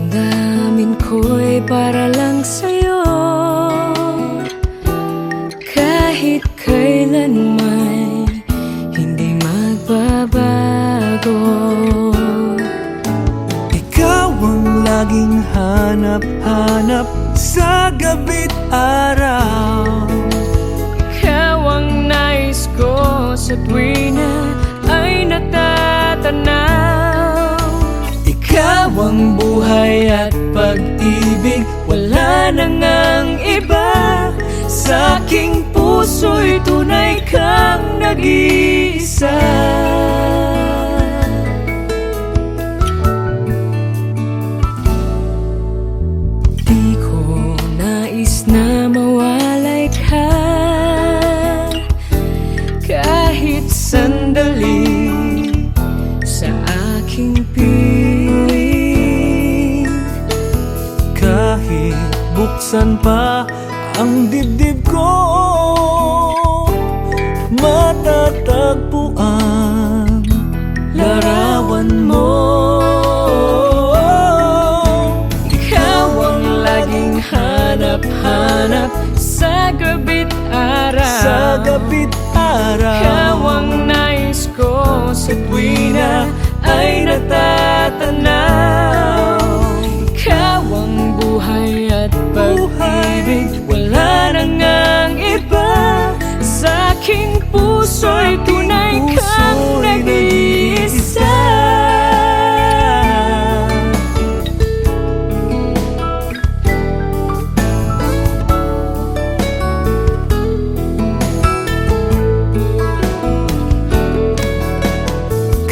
Damdamin ko'y para lang sa'yo, kahit kailanman hindi magbabago. Ikaw ang laging hanap-hanap sa gabi't araw. Ikaw ang nais ko sa tuwina ay natatanaw. Ikaw ang buhay at pag-ibig, wala na ngang iba. Sa aking puso'y tunay kang nag-iisa. Di ko nais na mawalay ka kahit sandali sa aking piling. Kahit buksan pa ang dibdib ko, matatagpuan larawan mo. Ikaw ang laging hanap-hanap sa gabi't araw. Sa gabi't araw, Ikaw ang nais ko sa tuwina ay natatanaw. Ikaw ang buhay at pag-ibig, wala na ngang iba. Sa aking puso'y tunay kang nag-iisa.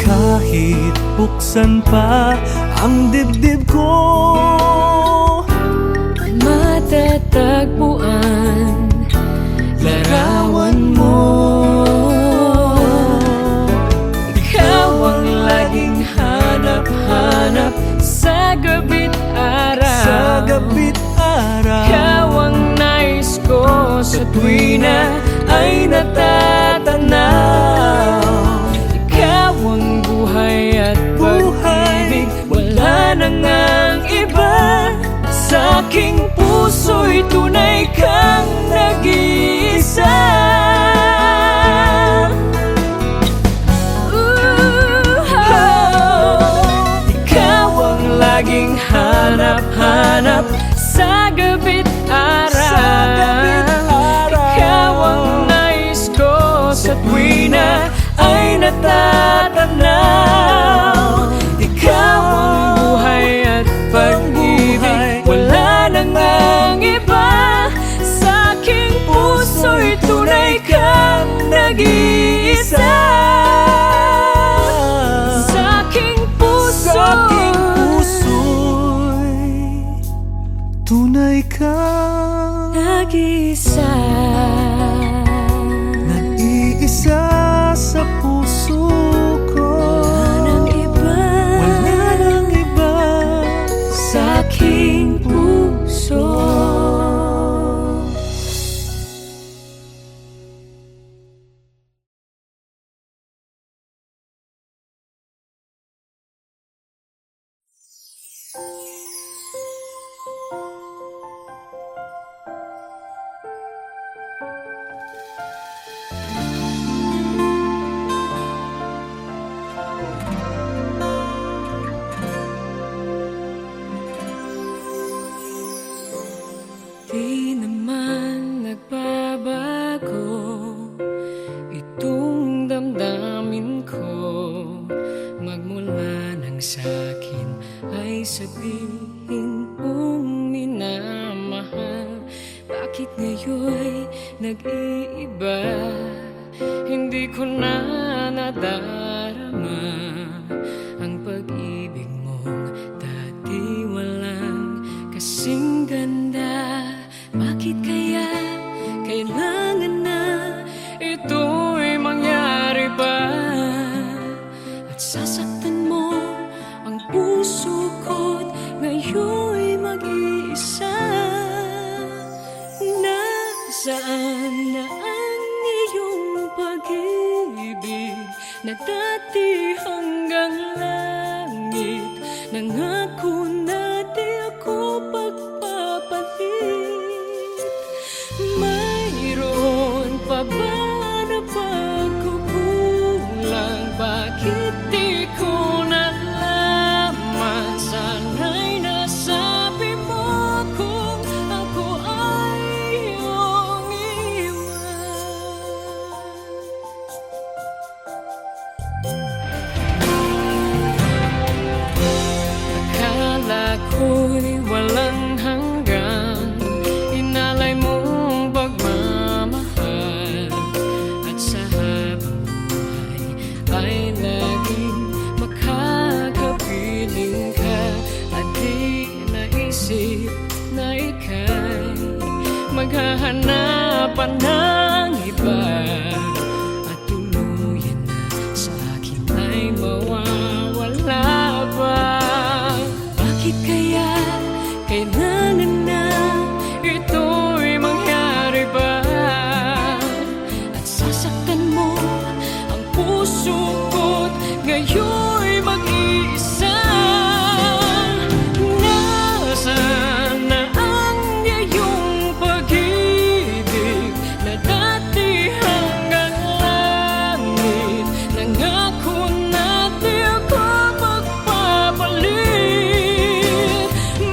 kahit buksan pa ang dibdib ko, matatagpuan larawan mo. Ikaw ang laging hanap-hanap sa gabi't araw. sa gabi't araw. Ikaw ang nais ko sa tuwina ay natatanaw. Ikaw ang buhay at pag-ibig, wala na ngang iba. Sa aking puso'y tunay kang nag-iisa. Ikaw ang laging hanap-hanap sa gabi't araw. Ikaw ang nais ko sa tuwina ay natatanaw. Ikaw ang buhay at pag-ibig, wala na ngang iba. Sa aking puso'y tunay kang nag-iisa. Sa aking puso'y tunay kang nag-iisa. nag-iisa sa puso ko. Wala nang iba. Wala nang iba. Sa aking puso. Di naman nagbabago itong damdamin ko. Magmula nang sa'kin ay sabihin mong minamahal. Bakit ngayon'y nag-iiba? Hindi ko na nadarama ang pag-ibig mong dati walang kasing ganda. Bakit kaya kailangan na ito'y mangyari pa? At sasaktan mo ang puso ko't ngayon'y mag-iisa. Nasaan na ang iyong pag-ibig na dati hanggang langit? Nangako natin ako'y walang hanggan. Inalay mong pagmamahal, at sa habang buhay ay laging makakapiling ka. At di naisip na ika'y maghahanapan ng iba, at tuluyan na sa akin ay mawawala ba? Bakit kaya kailangan na ito'y mangyari ba? At sasaktan mo ang puso ko't ngayon'y mag-iisa. Nasaan na ang iyong pag-ibig na dati hanggang langit? Nangako na di ako magpapalit.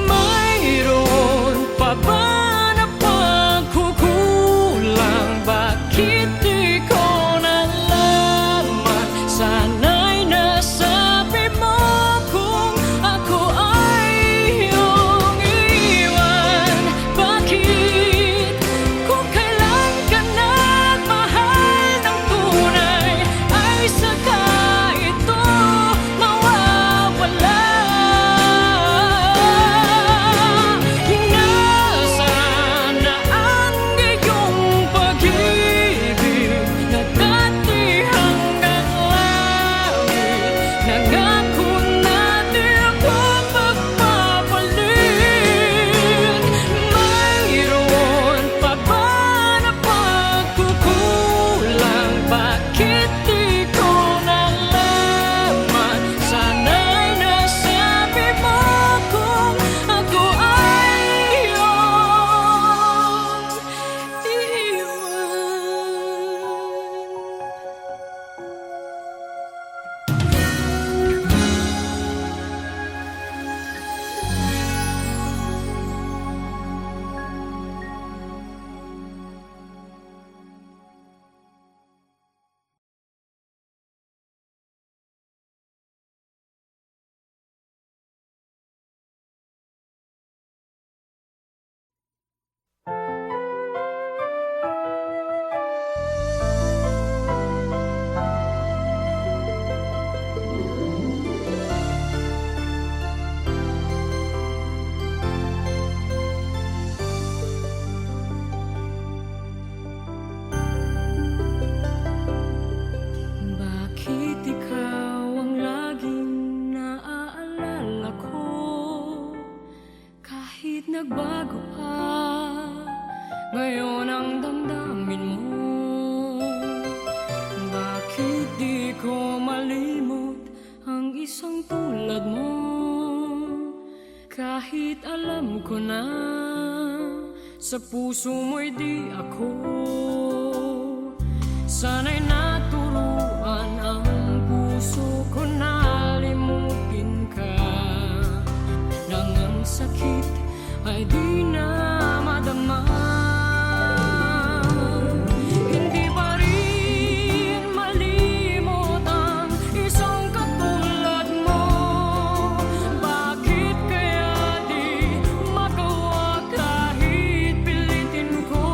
Mayroon pa ba na pagkukulang? Bakit di ko nalaman? Sana'y nasabi mo kung ako ay iyong iwan. Bakit kung kailan ka nagmahal ng tunay ay saka ito mawawala? Nasaan na ang iyong pag-ibig na dati hanggang langit? Nangako na di ako magpapalit. Mayroon pa ba na pagkukulang? Bakit di ko nalaman? Sana'y nasabi mo kung ako ay iyong iwan. Bakit ikaw ang laging naaalala ko? Kahit nagbago pa, ngayon ang damdamin mo. Bakit di ko malimot ang isang tulad mo? Kahit alam ko na sa puso mo'y di ako. Sana'y naturuan ang puso ko na limutin ka, nang ang sakit ay di na madama. Hindi pa rin malimot ang isang katulad mo. Bakit kaya di magawa kahit pilitin ko?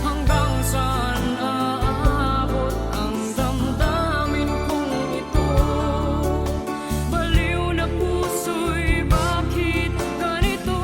Hanggang saan aabot ang damdamin kong ito? Baliw na puso'y bakit ganito?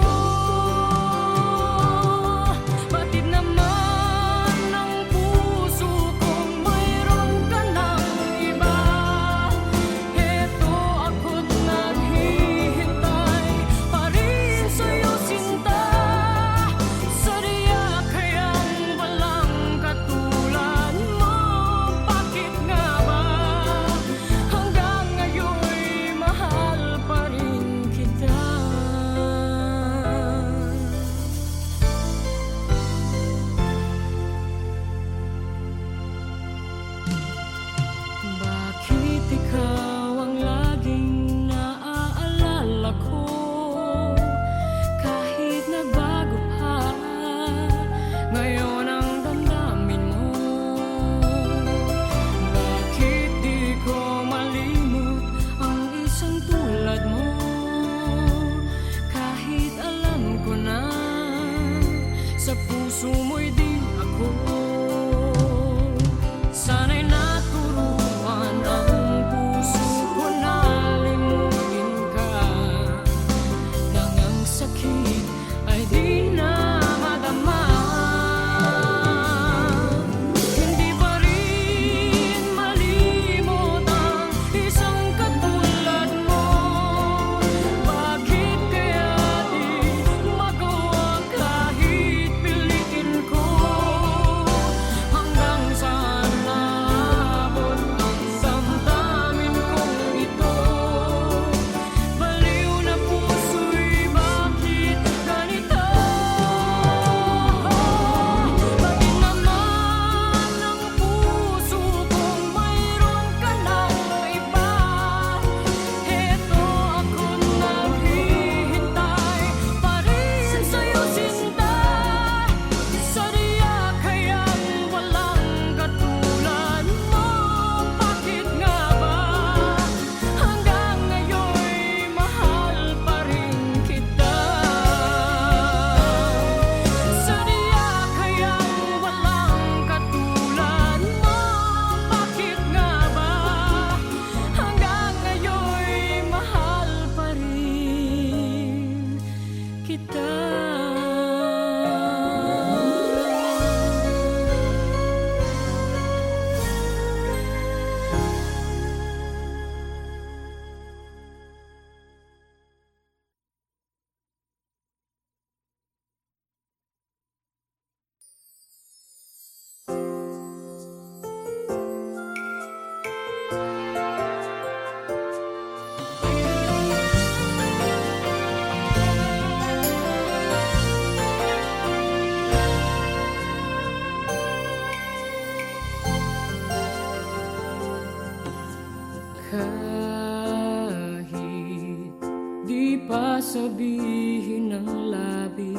pa sabihin ng labi,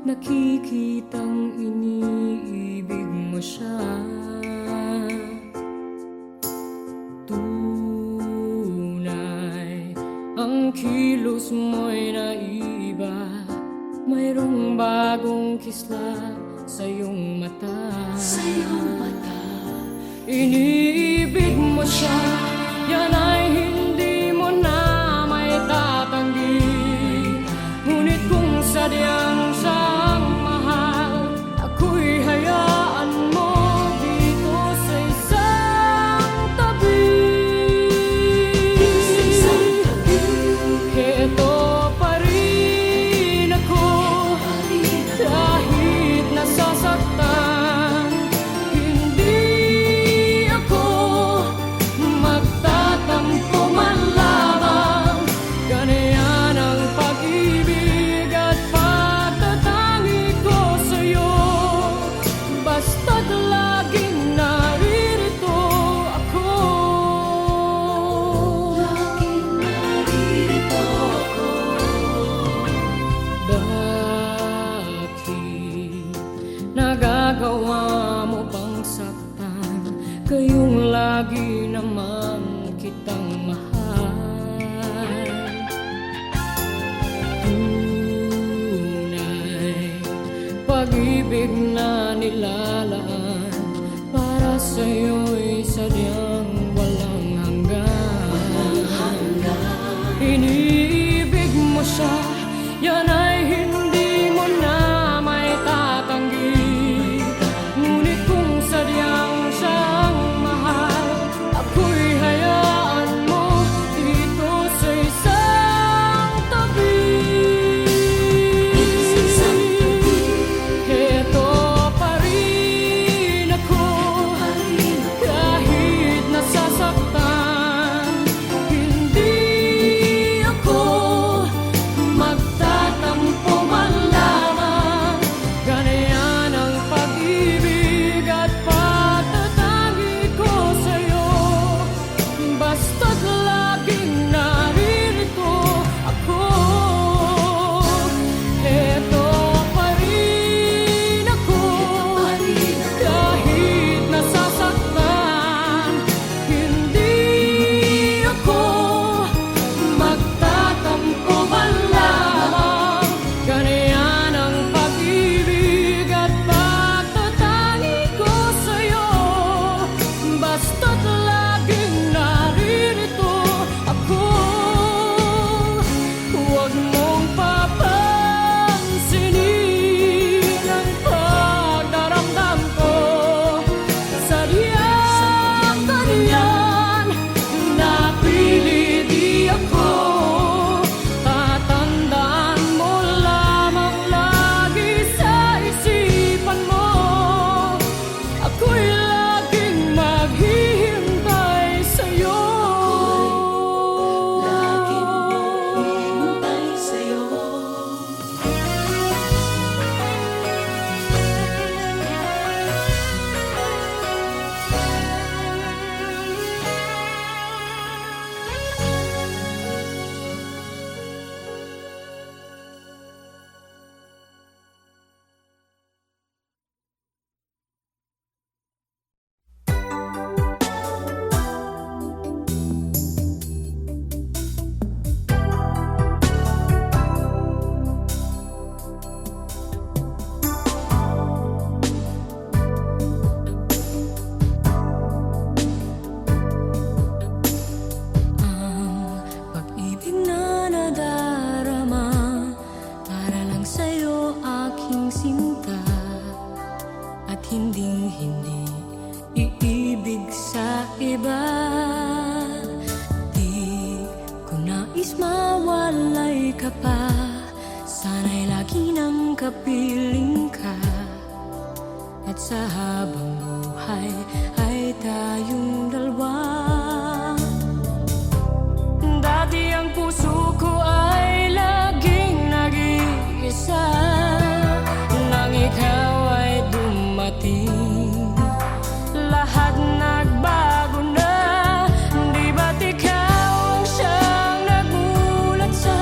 nakikitang iniibig mo siya. Tunay, ang kilos mo'y naiba, mayroong bagong kislap sa iyong mata. Iniibig mo siya, yan ay hindi mo na may tatanggi. Ngunit kung sadyang siyang mahal, ako'y hayaan mo dito sa isang tabi. Heto pa rin ako, kahit nasasaktan. Hindi ako magtatampo man lamang. Ganyan ang pag-ibig at pagtatangi ko sa'yo. Basta't laging naririto ako. Bakit nagagawa mo pang saktan? Kayong lagi naman kitang mahal. Tunay, pag-ibig na nilalaan para sa'yo'y sadyang walang hanggan. Iniibig mo siya, yan ay hindi mo na may tatanggi. Ngunit kung sadyang siyang mahal, ako'y hayaan mo dito sa isang tabi. Heto pa rin ako, kahit nasasaktan. Hindi ako magtatampo man lamang. Ganyan ang pag-ibig at pagtatangi ko sa'yo. Basta't laging naririto ako. Heto pa rin ako, kahit nasasaktan. Hindi ako magtatampo man lamang. Ganyan ang pag-ibig at pagtatangi ko sa'yo. Basta't laging naririto ako. Huwag mong papansinin ang pagdaramdam ko. Sadyang ganyan, napili di ako. Tatandaan mo lamang lagi sa isipan mo, ako'y laging maghihintay sa'yo. Ang pag-ibig na nadarama para lang sa'yo, aking sinta, at hinding-hindi iibig sa iba. Di ko nais mawalay ka pa, sana'y lagi nang kapiling ka. At sa habang buhay ay tayong dalawa. Dati ang puso ko ay laging nag-iisa, nang ikaw ay dumating. Lahat nagbago na, di ba't ikaw ang siyang nagulat sa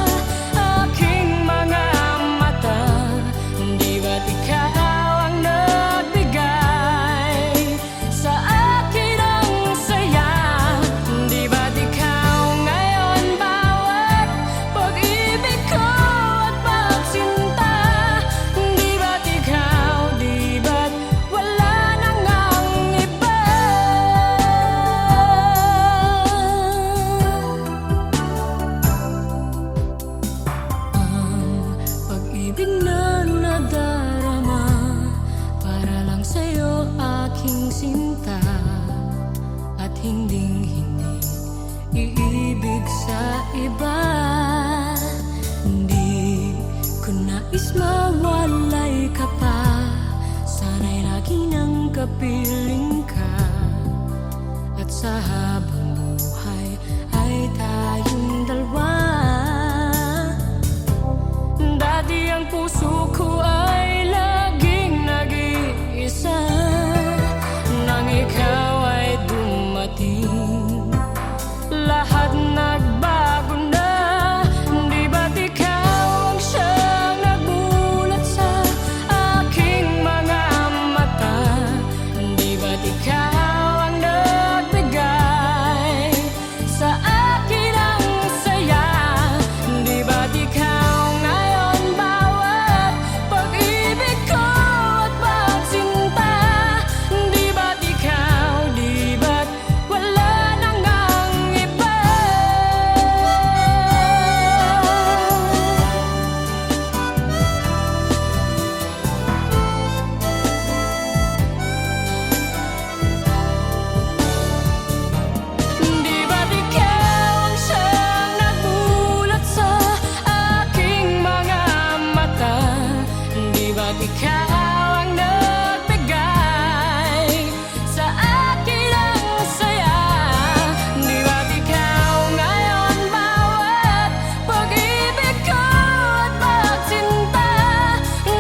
iba. Hindi ko nais mawalay ka pa, sana'y lagi nang kapiling ka. At sa habang buhay ay tayong dalawa. Dati ang puso ko ay laging nag-iisa, nang ikaw ay dumating, lahat nagbago na. Di ba't ikaw ang siyang nagmulat sa aking mga mata? Di ba't ikaw ang nagbigay sa akin ang saya? Di ba't ikaw ngayon bawat pag-ibig ko at pagsinta? Di ba't ikaw, di ba't wala nang ang iba? Di ba't ikaw ang siyang nagmulat sa aking mga mata? Di ba't ikaw ang nagbigay sa akin ang saya? Di ba't ikaw ngayon bawat pag-ibig ko at pagsinta?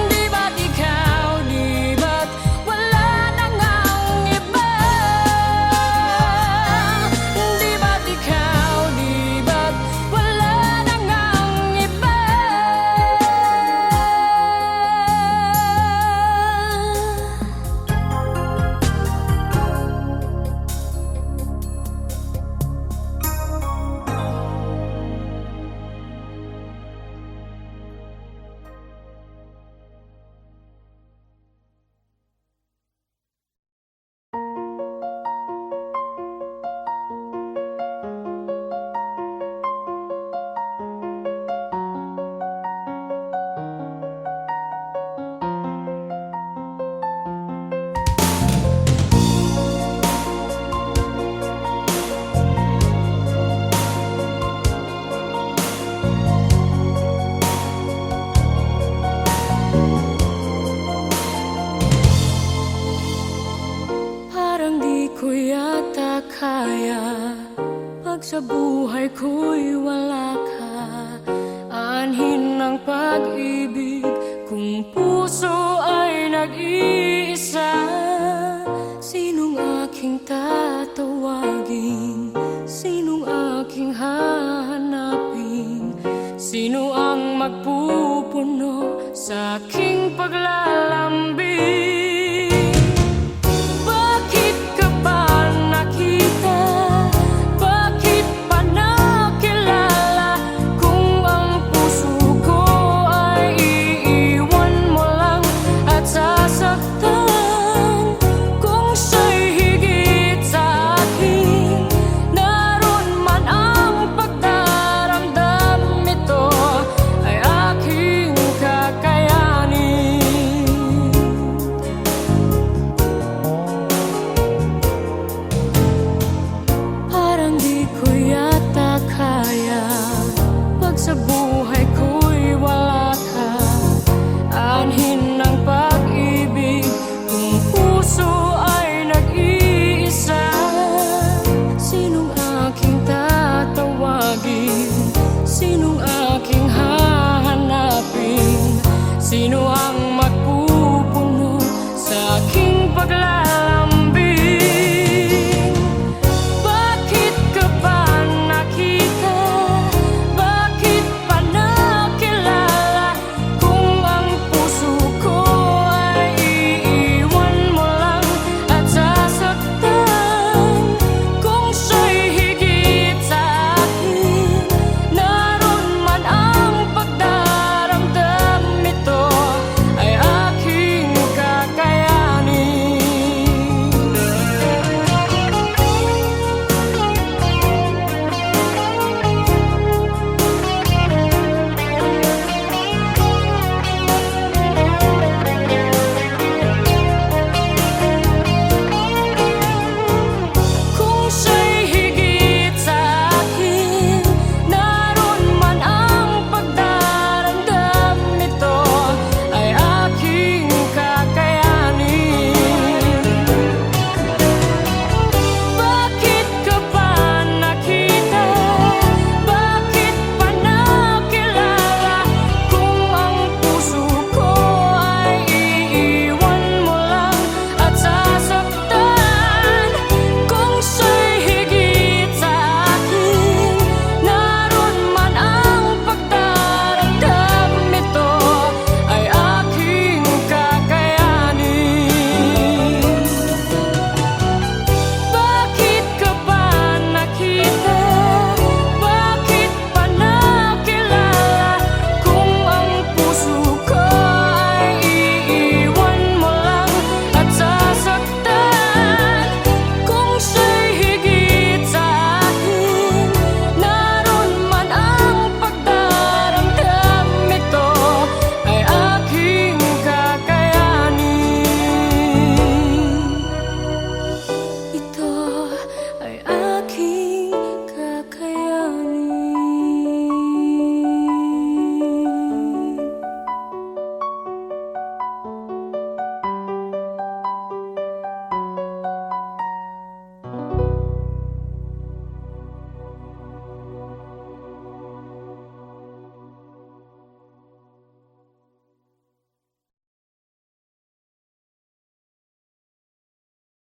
Di ba't ikaw, di ba't wala nang ang iba? Di ba't ikaw, di ba't wala nang ang iba? Parang di ko yata kaya pag sa buhay ko'y wala ka. Aanhin ng pag-ibig kung puso ay nag-iisa. Sinong aking tatawagin? Sinong aking hahanapin? Sino ang magpupuno sa aking paglalakbay?